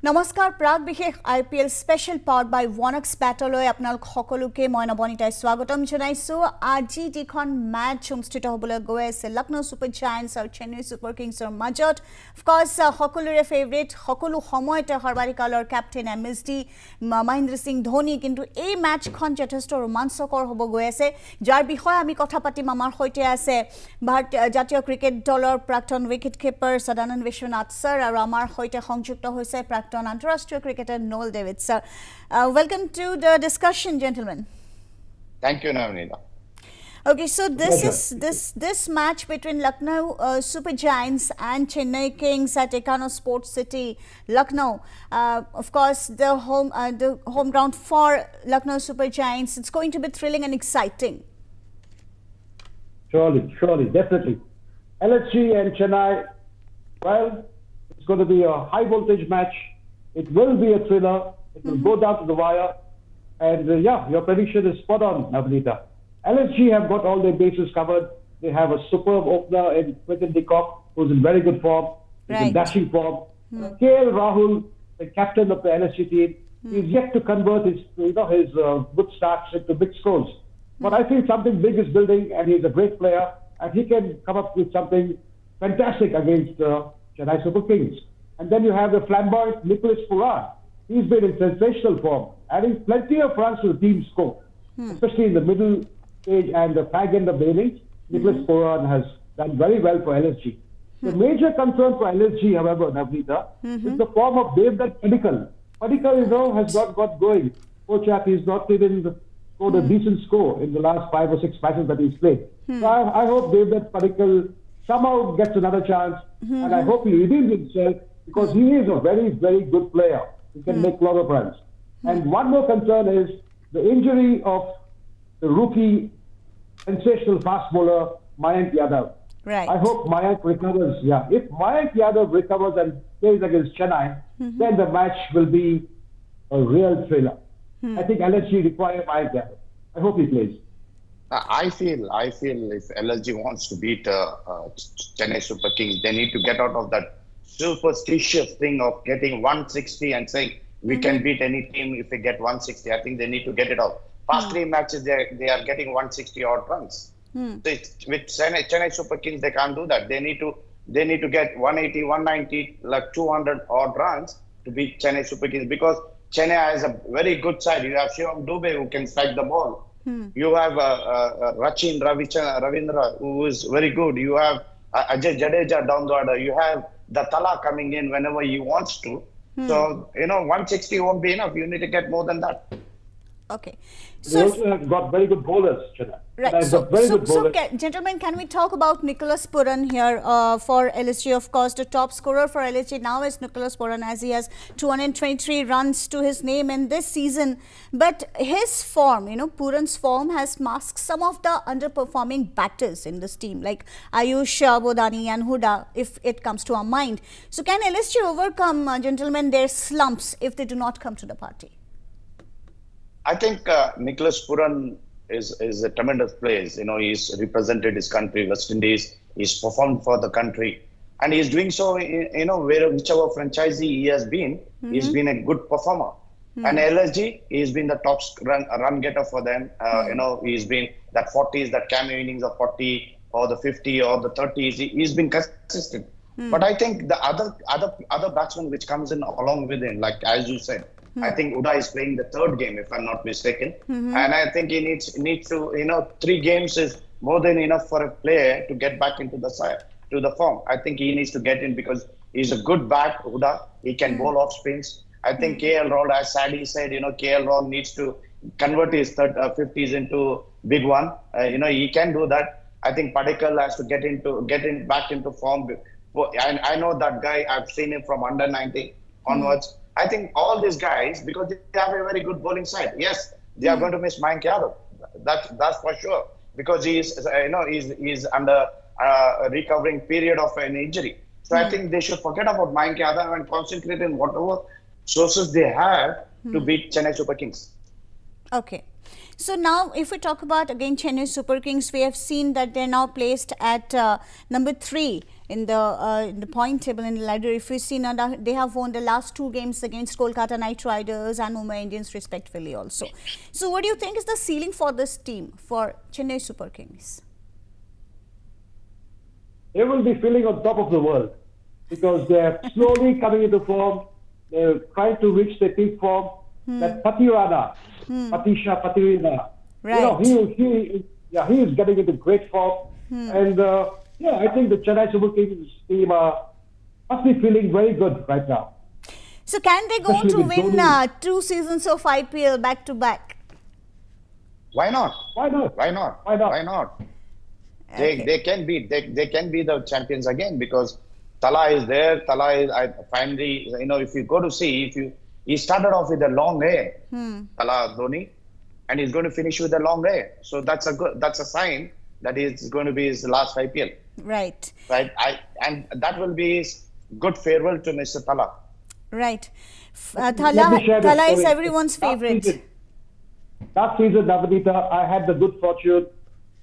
নমস্কাৰ প্ৰাগ বিশেষ IPL special powered by ওয়ানক্স ব্যাটলৈ আপোনালোক সকলোকে মই নবনিতাই স্বাগতম জনাইছো। আজি যিখন মেচ অনুষ্ঠিত হ'বলৈ গৈ আছে লক্ষ্ণৌ ছুপাৰ জায়ান্টছ আৰু চেন্নাই ছুপাৰ কিংছৰ মাজত, অফক'ৰ্ছ সকলোৰে ফেভৰেট, সকলো সময়তে সৰ্বাধিকালৰ কেপ্টেইন MSD মহেন্দ্ৰ সিং ধোনী, কিন্তু এই মেচখন যথেষ্ট ৰোমাঞ্চকৰ হ'ব গৈ আছে, যাৰ বিষয়ে আমি কথা পাতিম। আমাৰ সৈতে আছে ভাৰতীয় জাতীয় ক্ৰিকেট দলৰ প্ৰাক্তন wicket keeper Sadananda Biswanath sir, আৰু আমাৰ সৈতে সংযুক্ত হৈছে Antarashtriya cricketer Noel David. Sir, welcome to the discussion, gentlemen. Thank you, Navneeta. Okay, so this match between Lucknow Super Giants and Chennai Kings at Ekano Sports City, Lucknow. Of course, the home ground for Lucknow Super Giants. It's going to be thrilling and exciting. Surely, definitely. LSG and Chennai. Well, it's going to be a high voltage match. It will be a thriller. It will go down to the wire. And your prediction is spot on, Navneeta. LSG have got all their bases covered. They have a superb opener in Quinton de Kock, who's in very good form. He's in dashing form. KL Rahul, the captain of the LSG team, is yet to convert his good starts into big scores. But I think something big is building, and he's a great player, and he can come up with something fantastic against Chennai Super Kings. And then you have the flamboyant Nicholas Pooran. He's been in sensational form, adding plenty of runs to the team's score, especially in the middle stage and the fag end of the innings. Nicholas Pooran has done very well for LSG. The major concern for LSG, however, Navneeta, is the form of David Padikkal. Padikkal, has not got going. Poor chap, he's not even scored a decent score in the last 5 or 6 matches that he's played. So I hope David Padikkal somehow gets another chance, and I hope he redeems himself, because he is a very, very good player. He can make a lot of runs. And one more concern is the injury of the rookie sensational fast bowler Mayank Yadav. Right. I hope Mayank recovers. If Mayank Yadav recovers and plays against Chennai, then the match will be a real thriller. I think LSG requires Mayank Yadav. I hope he plays. I feel if LSG wants to beat Chennai Super Kings, they need to get out of that superstitious thing of getting 160 and saying we can beat any team if we get 160. I think they need to get it out. Past 3 matches, they are getting 160 odd runs. So with Chennai Super Kings, they can't do that. They need to get 180, 190, like 200 odd runs to beat Chennai Super Kings, because Chennai has a very good side. You have Shivam Dubey, who can strike the ball. You have Rachin Ravindra, who is very good. You have Ajay Jadeja down the order. You have the Tala coming in whenever he wants to. So, 160 won't be enough. You need to get more than that. Okay. They also have got very good bowlers, Chennai. Right. So, gentlemen, can we talk about Nicholas Pooran here for LSG? Of course, the top scorer for LSG now is Nicholas Pooran, as he has 223 runs to his name in this season. But his form, Pooran's form has masked some of the underperforming batters in this team, like Ayush, Bodani and Huda, if it comes to our mind. So, can LSG overcome, gentlemen, their slumps if they do not come to the party? I think Nicholas Pooran is a tremendous player. He's represented his country, West Indies. He's performed for the country, and he's doing so. Whichever franchisee he has been, he's been a good performer. And LSG, he's been the top run getter for them. He's been that 40s, that cameo innings of 40 or the 50 or the 30s. He's been consistent. But I think the other batsman which comes in along with him, like as you said. I think Uda is playing the 3rd game, if I'm not mistaken. And I think he needs to, 3 games is more than enough for a player to get back into the side, to the form. I think he needs to get in, because he's a good bat, Uda. He can bowl off spins. I think KL Rahul, as Sadi said, KL Rahul needs to convert his 50s into big one. He can do that. I think Padikkal has to get back into form. I know that guy. I've seen him from under 90 onwards. I think all these guys, because they have a very good bowling side. Yes, they are going to miss Mayank Yadav. That's for sure, because he's under a recovering period of an injury. So I think they should forget about Mayank Yadav and concentrate on whatever sources they have to beat Chennai Super Kings. Okay. So now, if we talk about again Chennai Super Kings, we have seen that they're now placed at number 3 in the point table in the ladder. If we see now, they have won the last 2 games against Kolkata Knight Riders and Mumbai Indians respectively also. So what do you think is the ceiling for this team, for Chennai Super Kings? They will be feeling on top of the world because they're slowly coming into form. They're trying to reach their peak form. That Pathirana, Matheesha Pathirana, Right. he is getting into great form. And I think the Chennai Super Kings team must be feeling very good right now. So can they go Especially to with win Dhoni. 2 seasons of IPL back to back? Why not? Why not? Why not? Why not? Why not? Okay. They can be the champions again because Tala is there. Tala is finally, if you go to see, he started off with a long A, Tala Dhoni, and he's going to finish with a long A. So that's a sign that it's going to be his last IPL, Right. right? And that will be his good farewell to Mr. Tala. Right. Let Thala me share the is story. everyone's favorite. Last season, Navneeta, I had the good fortune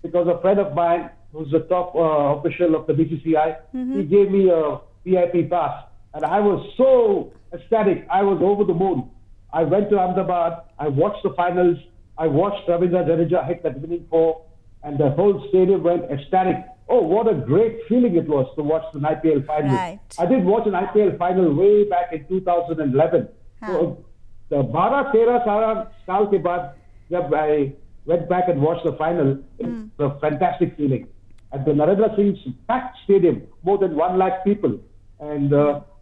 because a friend of mine who's the top official of the BCCI, he gave me a VIP pass. And I was so ecstatic. I was over the moon. I went to Ahmedabad. I watched the finals. I watched Ravindra Jadeja hit that winning 4. And the whole stadium went ecstatic. Oh, what a great feeling it was to watch an IPL final. Right. I did watch an IPL final way back in 2011. So, the 12-13 saal ke baad, jab I went back and watched the final, it was a fantastic feeling. At the Narendra Singh's packed stadium, more than 1 lakh people. And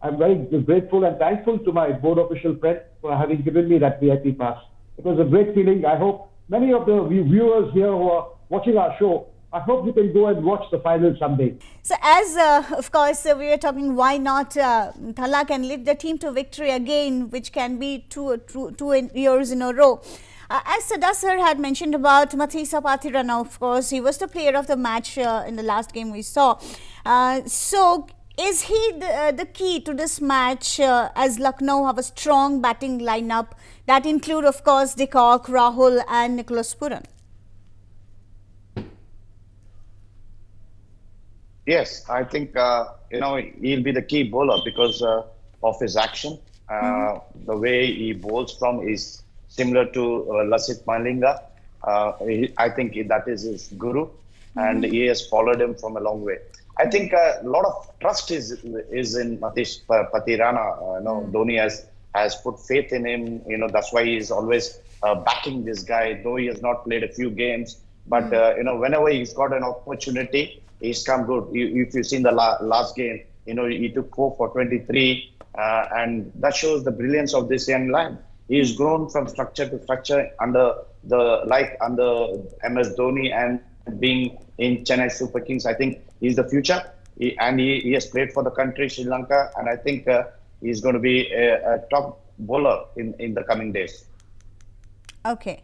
I'm very grateful and thankful to my board official friend for having given me that VIP pass. It was a great feeling. I hope many of the viewers here who are watching our show, I hope you can go and watch the final someday. So as of course we were talking, why not Thala can lead the team to victory again, which can be two years in a row. As Sada sir had mentioned about Matheesha Pathirana, of course, he was the player of the match in the last game we saw. So is he the key to this match as Lucknow have a strong batting lineup that include, of course, De Kock, Rahul and Nicholas Pooran? Yes, I think he'll be the key bowler because of his action. The way he bowls from is similar to Lasith Malinga. I think that is his guru, and he has followed him from a long way. I think a lot of trust is in Matheesha Pathirana. Dhoni has put faith in him. That's why he's always backing this guy, though he has not played a few games. But whenever he's got an opportunity, he's come good. If you've seen the last game, he took 4 for 23, and that shows the brilliance of this young lad. He's grown from structure to structure under MS Dhoni and being in Chennai Super Kings. I think he's the future, he has played for the country, Sri Lanka, and I think he's going to be a top bowler in the coming days. Okay.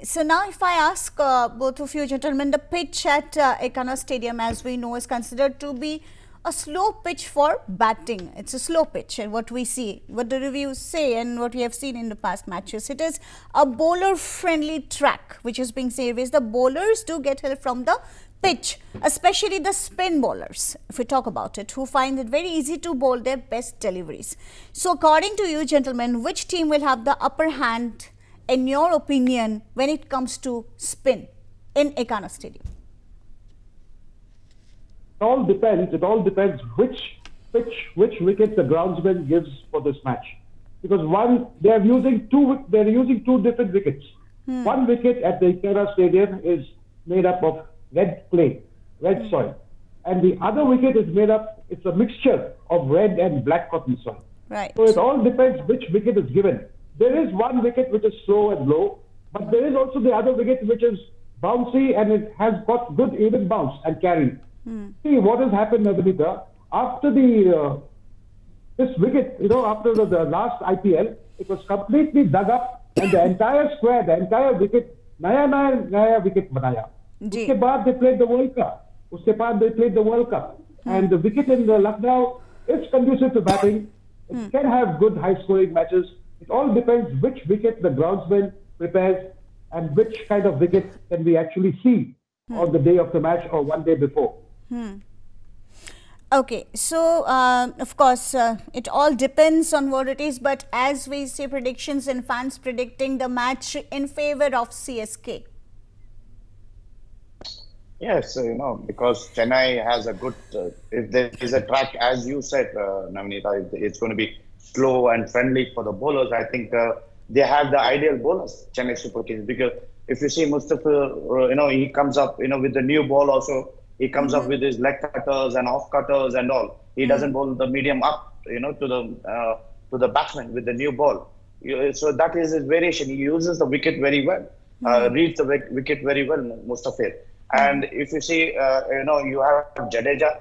So now if I ask both of you gentlemen, the pitch at Ekana Stadium, as we know, is considered to be a slow pitch for batting. It's a slow pitch, and what we see, what the reviews say and what we have seen in the past matches, it is a bowler-friendly track, which is being said is the bowlers do get help from the pitch, especially the spin bowlers, if we talk about it, who find it very easy to bowl their best deliveries. So according to you gentlemen, which team will have the upper hand in your opinion when it comes to spin in Ekana Stadium? It all depends which wicket the groundsman gives for this match, because they're using two different wickets. One wicket at the Ekana Stadium is made up of red clay, red soil, and the other wicket is it's a mixture of red and black cotton soil. Right. So it all depends which wicket is given. There is one wicket which is slow and low, but there is also the other wicket which is bouncy and it has got good even bounce and carry. See what has happened, Navneeta, after this wicket, after the last IPL, it was completely dug up and the entire square, the entire wicket, naya wicket banaya. Uske baad they played the World Cup. And the wicket in the Lucknow is conducive to batting. It can have good high scoring matches. It all depends which wicket the groundsman prepares and which kind of wicket can we actually see on the day of the match or one day before. Okay, so of course it all depends on what it is, but as we see predictions and fans predicting the match in favor of CSK. Yes, because Chennai has a good, if there is a track, as you said, Navneeta, it's going to be slow and friendly for the bowlers. I think they have the ideal bowlers, Chennai Super Kings, because if you see Mustafa, he comes up, with the new ball also. He comes up with his leg cutters and off cutters and all. He doesn't bowl the medium up, to the batsman with the new ball. So that is his variation. He uses the wicket very well, reads the wicket very well, Mustafa. And if you see, you have Jadeja,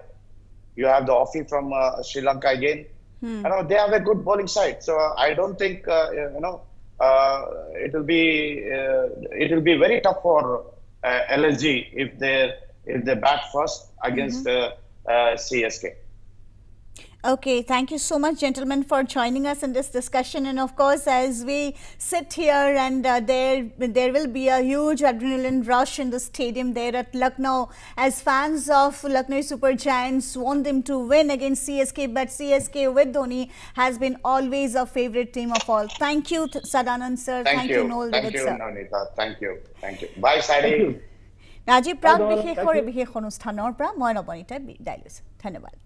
you have the offie from Sri Lanka again. They have a good bowling side. So I don't think, it will be very tough for LSG if they bat first against CSK. Okay, thank you so much, gentlemen, for joining us in this discussion. And of course, as we sit here and there will be a huge adrenaline rush in the stadium there at Lucknow, as fans of Lucknow Super Giants want them to win against CSK, but CSK with Dhoni has been always a favorite team of all. Thank you, Sadanand sir. Thank you, Noel David sir. Navneeta. Thank you. Bye, Sadi. আজি প্ৰাগ বিশেষৰ বিশেষ অনুষ্ঠানৰ পৰা মই নৱনীতাই বিদায় লৈছোঁ। ধন্যবাদ।